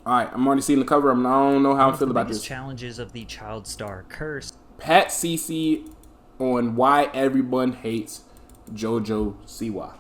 Alright, I'm already seeing the cover. I don't know how I feel about this. Challenges of the child star curse. Pat CC on why everyone hates Jojo Siwa.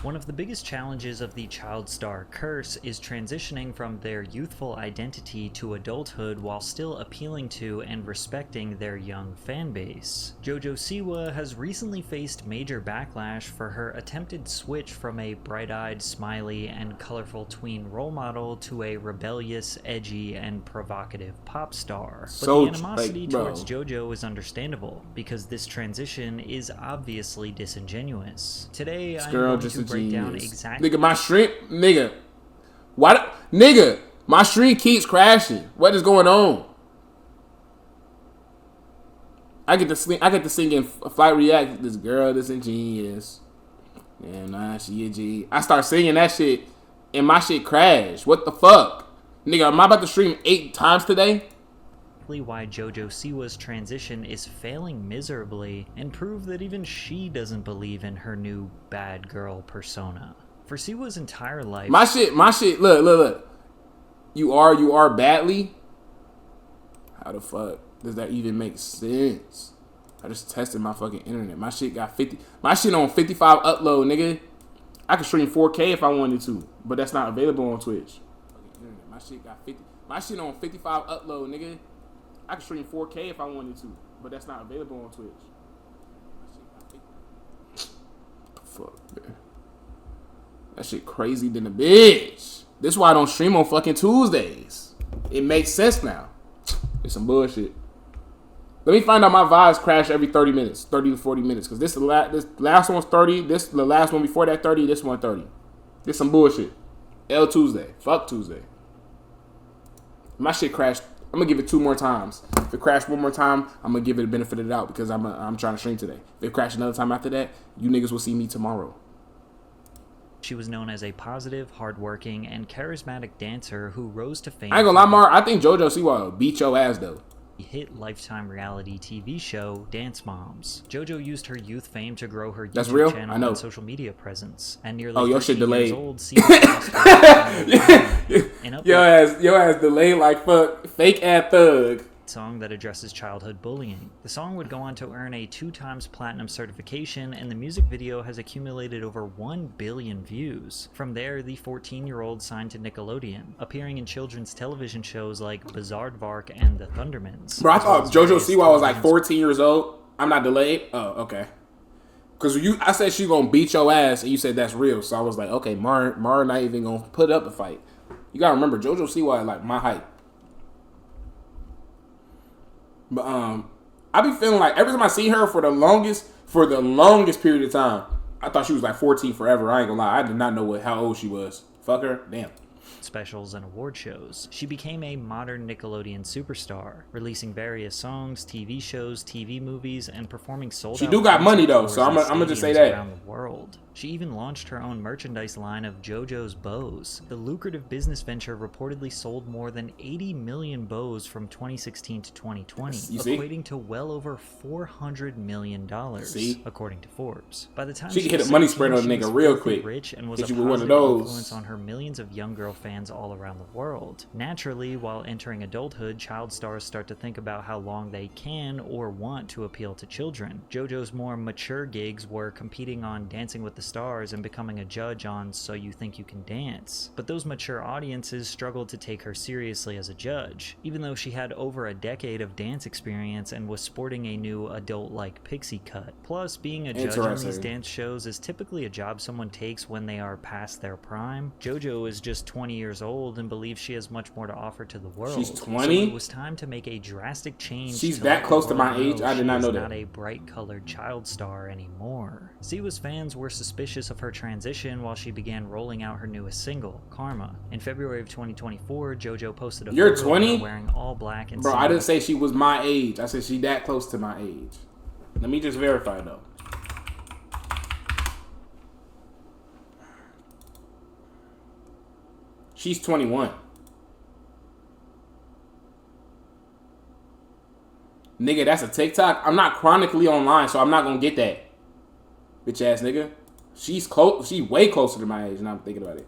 One of the biggest challenges of the child star curse is transitioning from their youthful identity to adulthood while still appealing to and respecting their young fan base. Jojo Siwa has recently faced major backlash for her attempted switch from a bright-eyed, smiley, and colorful tween role model to a rebellious, edgy, and provocative pop star. But the animosity towards Jojo is understandable, because this transition is obviously disingenuous. Today, I'm going to break down exactly. Nigga, my stream, nigga. Nigga, my stream keeps crashing. What is going on? I get to sing in Flight React. This girl, this ingenious. Yeah, nah, she a G. I start singing that shit, and my shit crashed. What the fuck, nigga? Am I about to stream 8 times today? Why Jojo Siwa's transition is failing miserably, and prove that even she doesn't believe in her new bad girl persona. For Siwa's entire life, my shit, look. You are badly. How the fuck does that even make sense? I just tested my fucking internet. My shit got 50. My shit on 55 upload, nigga. I could stream 4K if I wanted to, but that's not available on Twitch. My shit got 50. My shit on 55 upload, nigga. I can stream 4K if I wanted to, but that's not available on Twitch. Fuck, man. That shit crazy than a bitch. This is why I don't stream on fucking Tuesdays. It makes sense now. It's some bullshit. Let me find out my vibes crash every 30 minutes, 30 to 40 minutes, because this last one's 30. This the last one before that 30. This one 30. This some bullshit. L Tuesday. Fuck Tuesday. My shit crashed. I'm gonna give it 2 more times. If it crashed 1 more time, I'm gonna give it a benefit of the doubt because I'm trying to stream today. If it crashed another time after that, you niggas will see me tomorrow. She was known as a positive, hardworking, and charismatic dancer who rose to fame. I ain't gonna lie, Mar. I think Jojo Siwa beat your ass though. Hit Lifetime reality TV show Dance Moms. Jojo used her youth fame to grow her That's YouTube real? channel and social media presence. And nearly your shit delayed. years old, Your ass delayed like fuck. Fake ass thug. Song that addresses childhood bullying. The song would go on to earn a 2x platinum certification, and the music video has accumulated over 1 billion views. From there, the 14-year-old signed to Nickelodeon, appearing in children's television shows like Bizaardvark and The Thundermans. Bro, I thought Jojo Siwa was like 14 years old. I'm not delayed. Oh, okay. Because I said she gonna beat your ass, and you said that's real. So I was like, okay, Mar not even gonna put up a fight. You gotta remember, Jojo Siwa is like my height. But I be feeling like every time I see her for the longest period of time, I thought she was like 14 forever. I ain't gonna lie, I did not know how old she was. Fuck her, damn. Specials and award shows. She became a modern Nickelodeon superstar, releasing various songs, TV shows, TV movies, and performing sold-out. She do got money though, so I'm gonna just say that. Around the world. She even launched her own merchandise line of JoJo's bows. The lucrative business venture reportedly sold more than 80 million bows from 2016 to 2020, equating to well over $400 million, according to Forbes. By the time she could hit a money spread on a nigga real quick, rich and was a positive influence on her millions of young girl fans all around the world. Naturally, while entering adulthood, child stars start to think about how long they can or want to appeal to children. JoJo's more mature gigs were competing on Dancing with the Stars and becoming a judge on So You Think You Can Dance. But those mature audiences struggled to take her seriously as a judge, even though she had over a decade of dance experience and was sporting a new adult-like pixie cut. Plus, being a judge on these dance shows is typically a job someone takes when they are past their prime. JoJo is just 20 years old and believes she has much more to offer to the world. She's 20? So it was time to make a drastic change. She's that close to my age? I did not know that. She's not a bright-colored child star anymore. Siwa's fans were suspicious of her transition while she began rolling out her newest single, Karma. In February of 2024, JoJo posted a photo of her wearing all black and Bro, I didn't say she was my age. I said she that close to my age. Let me just verify though. She's 21. Nigga, that's a TikTok. I'm not chronically online, so I'm not gonna get that. Bitch ass nigga. She's close. She's way closer to my age now I'm thinking about it.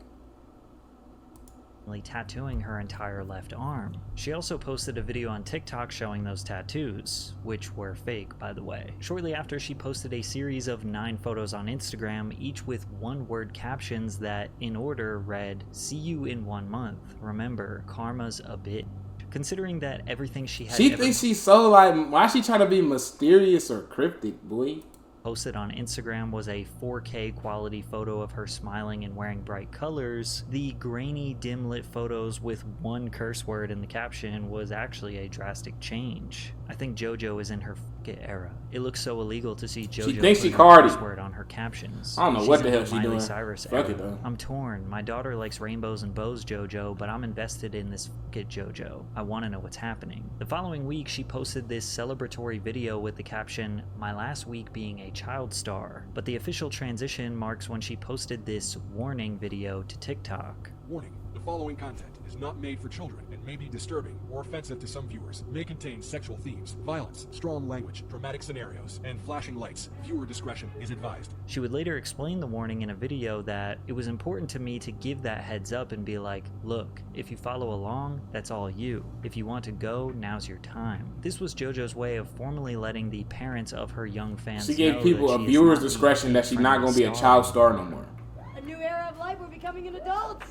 tattooing her entire left arm. She also posted a video on TikTok showing those tattoos, which were fake, by the way. Shortly after, she posted a series of 9 photos on Instagram, each with one-word captions that, in order, read, "See you in 1 month. Remember, karma's a bitch." Considering that everything she had thinks she's so like, why is she trying to be mysterious or cryptic, boy? Posted on Instagram was a 4K quality photo of her smiling and wearing bright colors. The grainy, dim-lit photos with one curse word in the caption was actually a drastic change. I think JoJo is in her era. It looks so illegal to see JoJo she thinks she putting Cardi. a curse word on her captions. I don't know what the hell she doing. Cyrus Fuck era. it though. I'm torn. My daughter likes rainbows and bows, JoJo, but I'm invested in this JoJo. I want to know what's happening. The following week, she posted this celebratory video with the caption, "My last week being a child star." But the official transition marks when she posted this warning video to TikTok. Warning, the following content is not made for children and may be disturbing or offensive to some viewers. May contain sexual themes, violence, strong language, dramatic scenarios, and flashing lights. Viewer discretion is advised. She would later explain the warning in a video that it was important to me to give that heads up and be like, look, if you follow along, that's all you. If you want to go, now's your time. This was JoJo's way of formally letting the parents of her young fans know she gave people a viewer's discretion that she's not going to be a child star no more. A new era of life, we're becoming an adult.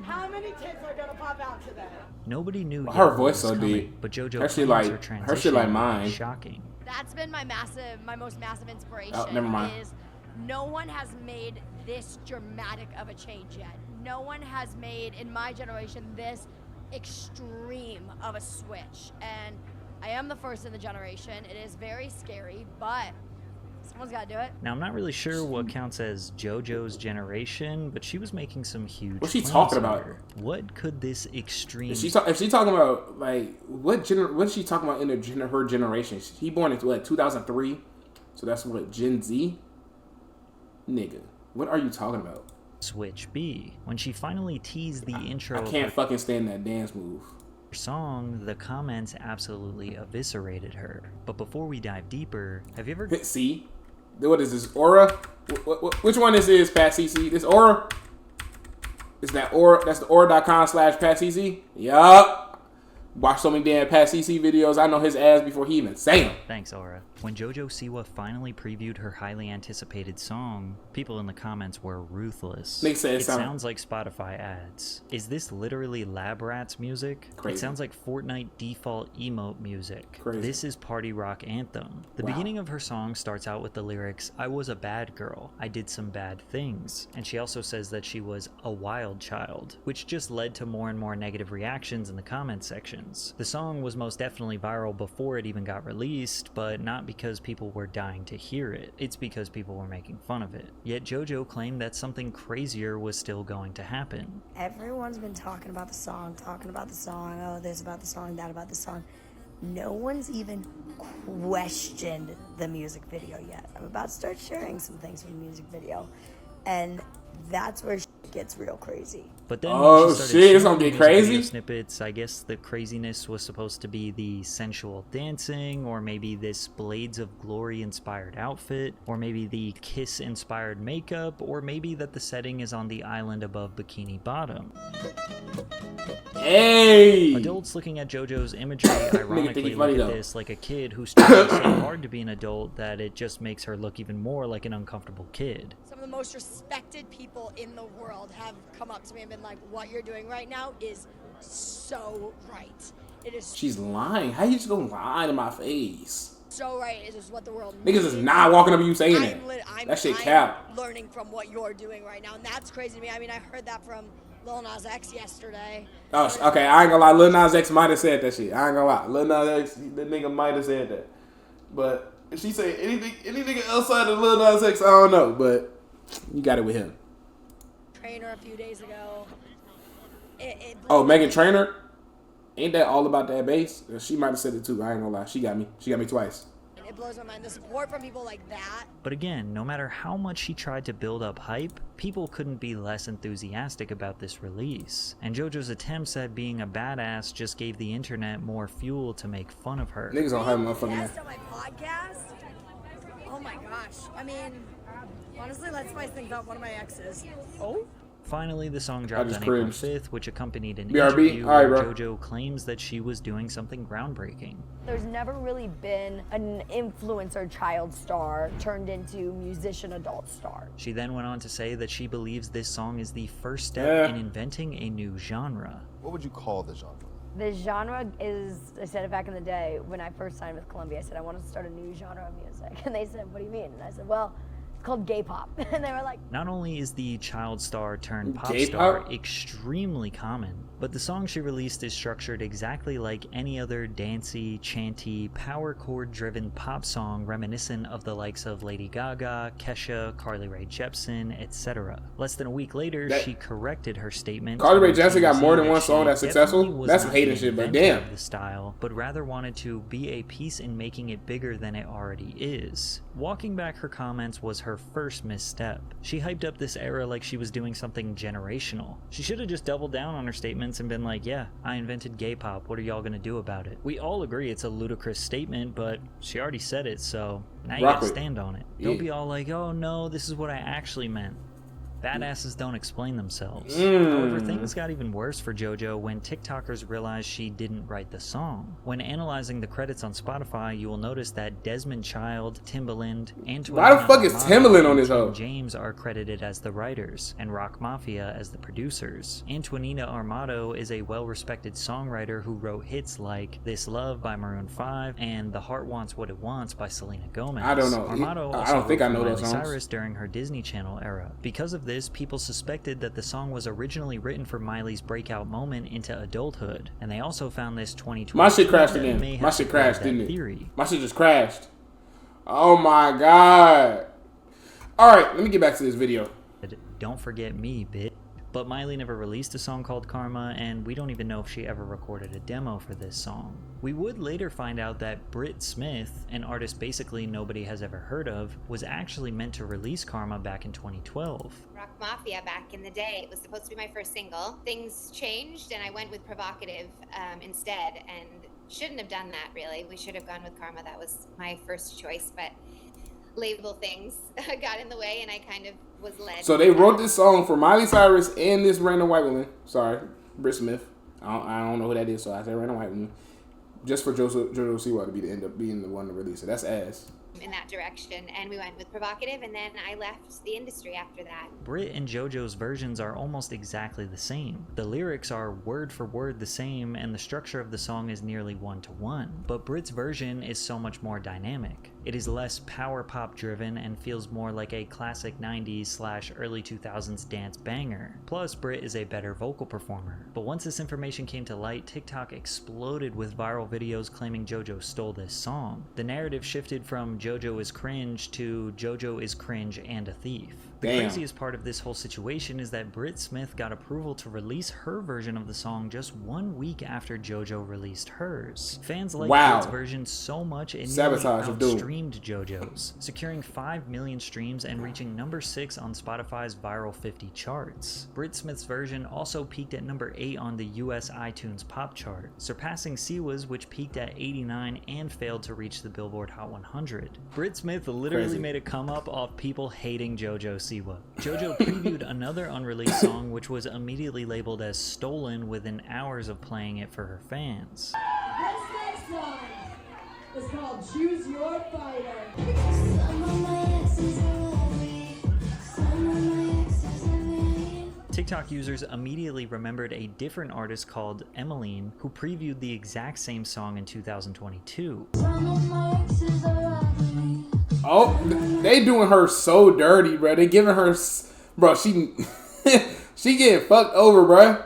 How many tits are gonna pop out today? Nobody knew her voice so deep, but JoJo her shit claims like her her shit like transition mine. was shocking. That's been my most massive inspiration. Oh, never mind. Is no one has made this dramatic of a change yet. No one has made in my generation this extreme of a switch, and I am the first in the generation. It is very scary, but someone's got to do it. Now, I'm not really sure what counts as JoJo's generation, but she was making some huge What's she claims talking about? here. What could this extreme... If she talking about, like, what is she talking about in her generation? He born in, what, 2003? So that's, what, Gen Z? Nigga, what are you talking about? Switch B. When she finally teased the intro I can't fucking stand that dance move. Song, the comments absolutely eviscerated her. But before we dive deeper, have you ever... See? What is this, Aura? Which one this is, Pat CC? This Aura? Is that Aura? That's the Aura.com/Pat CC? Yup. Watch so many damn Pat CC videos. I know his ass before he even sang them. Thanks, Aura. When Jojo Siwa finally previewed her highly anticipated song, people in the comments were ruthless. They said it sounds like Spotify ads. Is this literally Lab Rats music? Crazy. It sounds like Fortnite default emote music. Crazy. This is party rock anthem. The beginning of her song starts out with the lyrics, "I was a bad girl. I did some bad things." And she also says that she was a wild child, which just led to more and more negative reactions in the comment section. The song was most definitely viral before it even got released, but not because people were dying to hear it. It's because people were making fun of it. Yet JoJo claimed that something crazier was still going to happen. Everyone's been talking about the song, oh, this about the song, that about the song. No one's even questioned the music video yet. I'm about to start sharing some things from the music video, and that's where shit gets real crazy. But then oh she shit, it's gonna get crazy. Snippets. I guess the craziness was supposed to be the sensual dancing, or maybe this Blades of Glory inspired outfit, or maybe the Kiss inspired makeup, or maybe that the setting is on the island above Bikini Bottom. Hey! Adults looking at JoJo's imagery ironically look at this like a kid who's trying so hard to be an adult that it just makes her look even more like an uncomfortable kid. Some of the most respected people in the world have come up to me and been like, what you're doing right now is so right. It is. She's lying. How you just gonna lie to my face? So right. It is what the world Niggas needs. is not walking up to you saying that. That shit cap. I'm learning from what you're doing right now, and that's crazy to me. I mean, I heard that from Lil Nas X yesterday. Oh, okay. I ain't gonna lie. Lil Nas X might have said that shit. I ain't gonna lie. Lil Nas X, the nigga might have said that. But if she say anything, any nigga outside of Lil Nas X, I don't know. But you got it with him. Trainer a few days ago. Oh, Megan Trainor? Ain't that all about that bass? She might have said it too. I ain't gonna lie. She got me. She got me twice. It blows my mind. The support from people like that. But again, no matter how much she tried to build up hype, people couldn't be less enthusiastic about this release. And JoJo's attempts at being a badass just gave the internet more fuel to make fun of her. Niggas don't have motherfucking Guest on my podcast? Oh my gosh. I mean, honestly, let's spice things up. One of my exes. Oh. Finally, the song dropped on cringed. April 5th, which accompanied an BRB? interview All right, where bro. JoJo claims that she was doing something groundbreaking. There's never really been an influencer child star turned into musician adult star. She then went on to say that she believes this song is the first step in inventing a new genre. What would you call the genre? The genre is, I said it back in the day when I first signed with Columbia, I said I want to start a new genre of music. And they said, what do you mean? And I said, well, it's called gay pop. And they were like, Not only is the child star turned pop Gay star pop? extremely common, but the song she released is structured exactly like any other dancey, chanty, power chord driven pop song reminiscent of the likes of Lady Gaga, Kesha, Carly Rae Jepsen, etc. Less than a week later, she corrected her statement. Carly Rae to Jepsen got more than that one song she that's successful? definitely was That's not hating the shit, but inventor damn. of the style, but rather wanted to be a piece in making it bigger than it already is. Walking back her comments was her first misstep. She hyped up this era like she was doing something generational. She should have just doubled down on her statements and been like, yeah, I invented gay pop, what are y'all gonna do about it? We all agree it's a ludicrous statement, but she already said it, so now you Rock gotta it. stand on it. Yeah. Don't be all like, oh no, this is what I actually meant. Badasses don't explain themselves. Mm. However, things got even worse for JoJo when TikTokers realized she didn't write the song. When analyzing the credits on Spotify, you will notice that Desmond Child, Timbaland, Antoine Why the fuck is Armado, Timbaland on and this Tim hoe? James are credited as the writers, and Rock Mafia as the producers. Antoinina Armado is a well-respected songwriter who wrote hits like This Love by Maroon 5 and The Heart Wants What It Wants by Selena Gomez. I don't know. Armado I also don't think wrote I know for those Miley songs. Cyrus during her Disney Channel era. Because of this, people suspected that the song was originally written for Miley's breakout moment into adulthood, and they also found this 2020. My shit crashed may again. have My shit supported crashed, that didn't it? theory. My shit just crashed. Oh my god. Alright, let me get back to this video. Don't forget me, bitch. But Miley never released a song called Karma, and we don't even know if she ever recorded a demo for this song. We would later find out that Britt Smith, an artist basically nobody has ever heard of, was actually meant to release Karma back in 2012. Rock Mafia back in the day. It was supposed to be my first single. Things changed and I went with Provocative instead, and shouldn't have done that really. We should have gone with Karma. That was my first choice, but label things got in the way and I kind of was led. So they wrote this song for Miley Cyrus and this random white woman. Sorry, Britt Smith. I don't know who that is, so I say random white woman. Just for Jojo Siwa to be the end up being the one to release it. That's ass. in that direction, and we went with Provocative, and then I left the industry after that. Britt and JoJo's versions are almost exactly the same. The lyrics are word for word the same, and the structure of the song is nearly one-to-one, but Britt's version is so much more dynamic. It is less power pop driven and feels more like a classic 90s/early 2000s dance banger. Plus, Britt is a better vocal performer. But once this information came to light, TikTok exploded with viral videos claiming JoJo stole this song. The narrative shifted from JoJo is cringe to JoJo is cringe and a thief. The Damn. craziest part of this whole situation is that Britt Smith got approval to release her version of the song just 1 week after JoJo released hers. Fans liked Wow. Britt's version so much it nearly Sabotage of doom. outstreamed JoJo's, securing 5 million streams and reaching number 6 on Spotify's Viral 50 charts. Britt Smith's version also peaked at number 8 on the US iTunes pop chart, surpassing Siwa's, which peaked at 89 and failed to reach the Billboard Hot 100. Britt Smith literally Crazy. made a come up off people hating Jojo Siwa. JoJo previewed another unreleased song which was immediately labeled as stolen within hours of playing it for her fans. This next song is called Choose Your Fighter. TikTok users immediately remembered a different artist called Emmeline who previewed the exact same song in 2022. Oh, they doing her so dirty, bro. They giving her, bro. She, she getting fucked over, bro.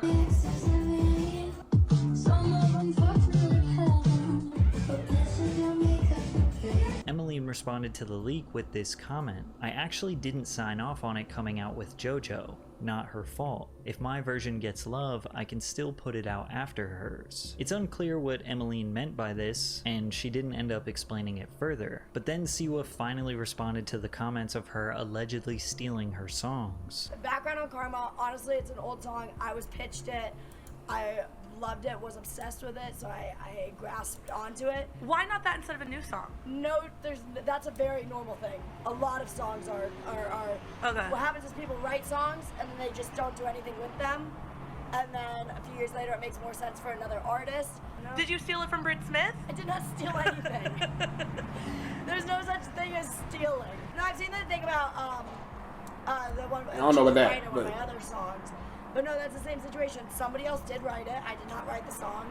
Emmeline responded to the leak with this comment: "I actually didn't sign off on it coming out with JoJo. Not her fault. If my version gets love, I can still put it out after hers." It's unclear what Emmeline meant by this, and she didn't end up explaining it further. But then Siwa finally responded to the comments of her allegedly stealing her songs. Background on Karma, honestly, it's an old song. I was pitched it. I loved it, was obsessed with it, so I grasped onto it. Why not that instead of a new song? No, that's a very normal thing. A lot of songs are Okay. What happens is people write songs and then they just don't do anything with them, and then a few years later it makes more sense for another artist. No. Did you steal it from Britt Smith? I did not steal anything. There's no such thing as stealing. No, I've seen the thing about the one. I don't know about that, One of but- my other songs. But no, that's the same situation. Somebody else did write it. I did not write the song.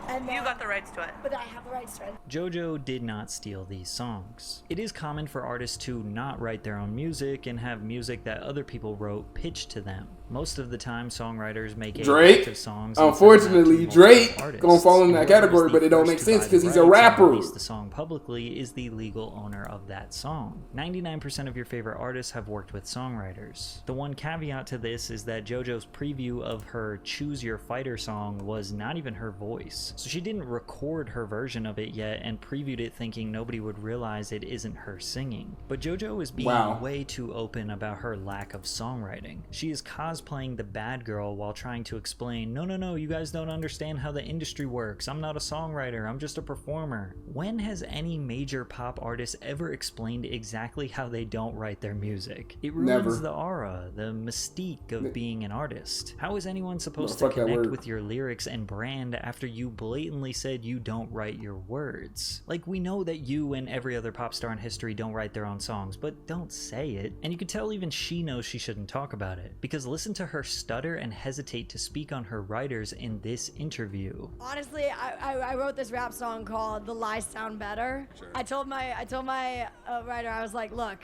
And You got the rights to it. But I have the rights to it. Jojo did not steal these songs. It is common for artists to not write their own music and have music that other people wrote pitched to them. Most of the time, songwriters make a Drake, bunch of songs. and send them out to unfortunately, multiple Drake artists. gonna fall in that Whoever category, is but the it don't first make to sense buy the 'cause he's a rights and rapper. release the song publicly is the legal owner of that song. 99% of your favorite artists have worked with songwriters. The one caveat to this is that JoJo's preview of her Choose Your Fighter song was not even her voice. So she didn't record her version of it yet and previewed it thinking nobody would realize it isn't her singing. But JoJo is being way too open about her lack of songwriting. She is cosplaying the bad girl while trying to explain, no, you guys don't understand how the industry works. I'm not a songwriter, I'm just a performer. When has any major pop artist ever explained exactly how they don't write their music? It ruins Never. the aura, the mystique of being an artist. How is anyone supposed No, to fuck that connect word. with your lyrics and brand after you blatantly said you don't write your words? Like, we know that you and every other pop star in history don't write their own songs, but don't say it. And you can tell even she knows she shouldn't talk about it, because listen to her stutter and hesitate to speak on her writers in this interview. Honestly, I wrote this rap song called "The Lies Sound Better." Sure. I told my writer, I was like, look,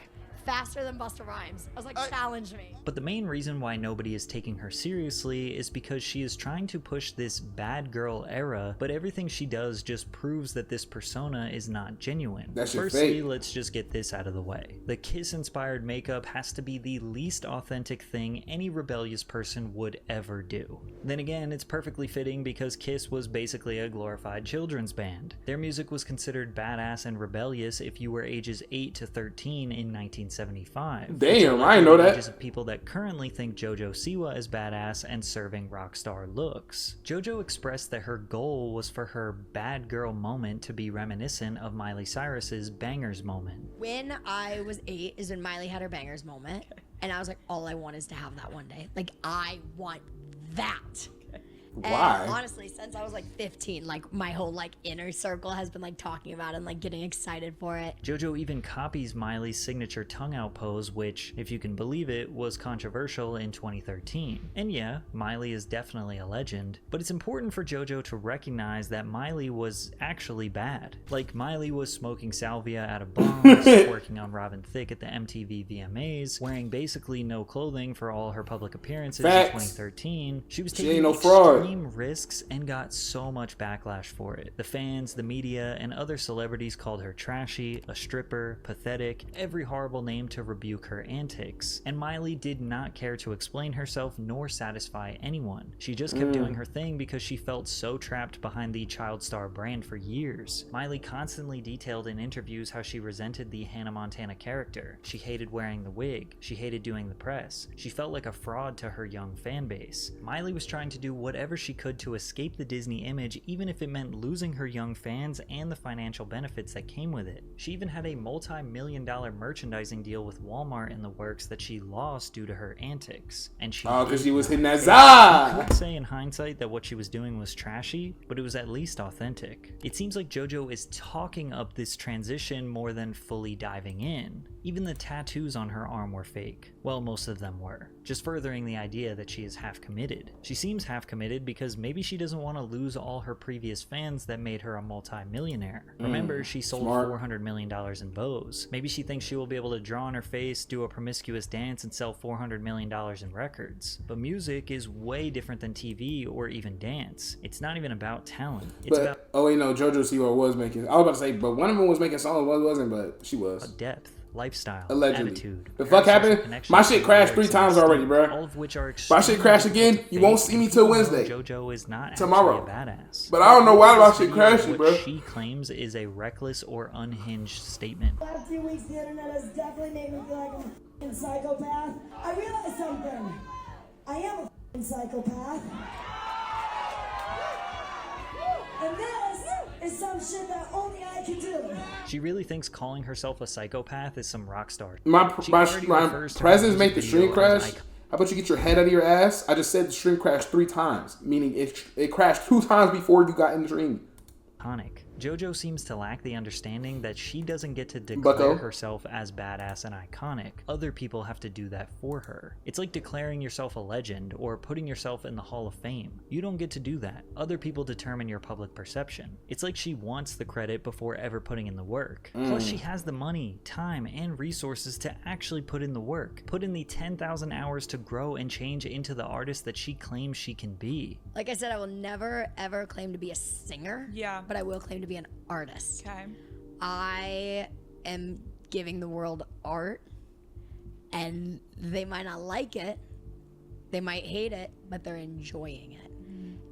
faster than Busta Rhymes. I was like, challenge me. But the main reason why nobody is taking her seriously is because she is trying to push this bad girl era, but everything she does just proves that this persona is not genuine. That shit Firstly, fake. let's just get this out of the way. The Kiss-inspired makeup has to be the least authentic thing any rebellious person would ever do. Then again, it's perfectly fitting because Kiss was basically a glorified children's band. Their music was considered badass and rebellious if you were ages 8 to 13 in 1975. Damn, I didn't know that. Ages of people that currently think Jojo Siwa is badass and serving rock star looks. Jojo expressed that her goal was for her bad girl moment to be reminiscent of Miley Cyrus's bangers moment. When I was 8 is when Miley had her bangers moment. And I was like, all I want is to have that one day. Like, I want that. Why? And honestly, since I was like 15, like my whole like inner circle has been like talking about it and like getting excited for it. Jojo even copies Miley's signature tongue out pose, which, if you can believe it, was controversial in 2013. And yeah, Miley is definitely a legend, but it's important for Jojo to recognize that Miley was actually bad. Like, Miley was smoking salvia out of bombs, working on Robin Thicke at the MTV VMAs, wearing basically no clothing for all her public appearances Facts. in 2013. She was She taking ain't no fraud. extreme risks and got so much backlash for it. The fans, the media, and other celebrities called her trashy, a stripper, pathetic, every horrible name to rebuke her antics. And Miley did not care to explain herself nor satisfy anyone. She just kept doing her thing because she felt so trapped behind the child star brand for years. Miley constantly detailed in interviews how she resented the Hannah Montana character. She hated wearing the wig. She hated doing the press. She felt like a fraud to her young fan base. Miley was trying to do whatever she could to escape the Disney image, even if it meant losing her young fans and the financial benefits that came with it. She even had a multi-million-dollar merchandising deal with Walmart in the works that she lost due to her antics. And she because did she was hitting that I Zah. could say in hindsight that what she was doing was trashy, but it was at least authentic. It seems like JoJo is talking up this transition more than fully diving in. Even the tattoos on her arm were fake. Well, most of them were. Just furthering the idea that she is half committed. She seems half committed because maybe she doesn't want to lose all her previous fans that made her a multi-millionaire. Remember, she sold smart. $400 million in bows. Maybe she thinks she will be able to draw on her face, do a promiscuous dance, and sell $400 million in records. But music is way different than TV or even dance. It's not even about talent. It's about Oh wait, no, Jojo Siwa was making. I was about to say, but one of them was making songs, one wasn't, but she was. depth, lifestyle, Allegedly. attitude. The fuck social happened? connection, My shit crashed 3 lyrics, times and already, style, bruh. all of which are My shit crashed extremely again, you won't fake. see me till People know Wednesday. JoJo is not Tomorrow. actually a badass. But I don't know why my This shit video, crashing, what bro. she claims is a reckless or unhinged statement. Last few weeks, the internet has definitely made me feel like a f***ing psychopath. I realized something. I am a f***ing psychopath. And this is some shit that only I can do. She really thinks calling herself a psychopath is some rock star. My She already refers to her presence music make the video stream as crash. How about you get your head out of your ass? I just said the stream crashed 3 times, meaning it crashed 2 times before you got in the stream. iconic. Jojo seems to lack the understanding that she doesn't get to declare Bucko. herself as badass and iconic. Other people have to do that for her. It's like declaring yourself a legend or putting yourself in the Hall of Fame. You don't get to do that. Other people determine your public perception. It's like she wants the credit before ever putting in the work. Plus, she has the money, time, and resources to actually put in the work. Put in the 10,000 hours to grow and change into the artist that she claims she can be. Like I said, I will never ever claim to be a singer. Yeah. But I will claim to be an artist. Okay. I am giving the world art, and they might not like it, they might hate it, but they're enjoying it.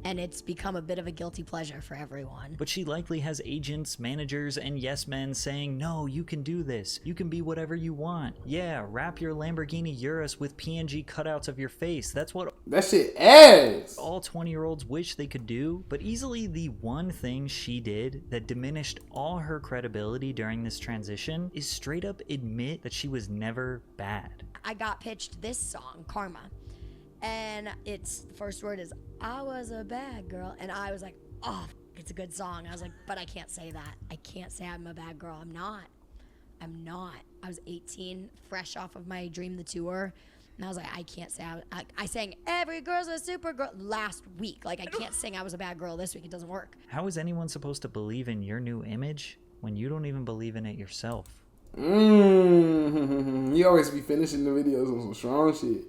And it's become a bit of a guilty pleasure for everyone. But she likely has agents, managers, and yes men saying, no, you can do this. You can be whatever you want. Yeah, wrap your Lamborghini Urus with PNG cutouts of your face. That's what That shit ass. all 20-year-olds wish they could do. But easily the one thing she did that diminished all her credibility during this transition is straight up admit that she was never bad. I got pitched this song, Karma. And its the first word is, I was a bad girl. And I was like, oh, it's a good song. I was like, but I can't say that. I can't say I'm a bad girl. I'm not. I was 18, fresh off of my Dream the Tour. And I was like, I can't say I sang Every Girl's a Super Girl last week. Like, I can't sing I was a bad girl this week. It doesn't work. How is anyone supposed to believe in your new image when you don't even believe in it yourself? You always be finishing the videos on some strong shit.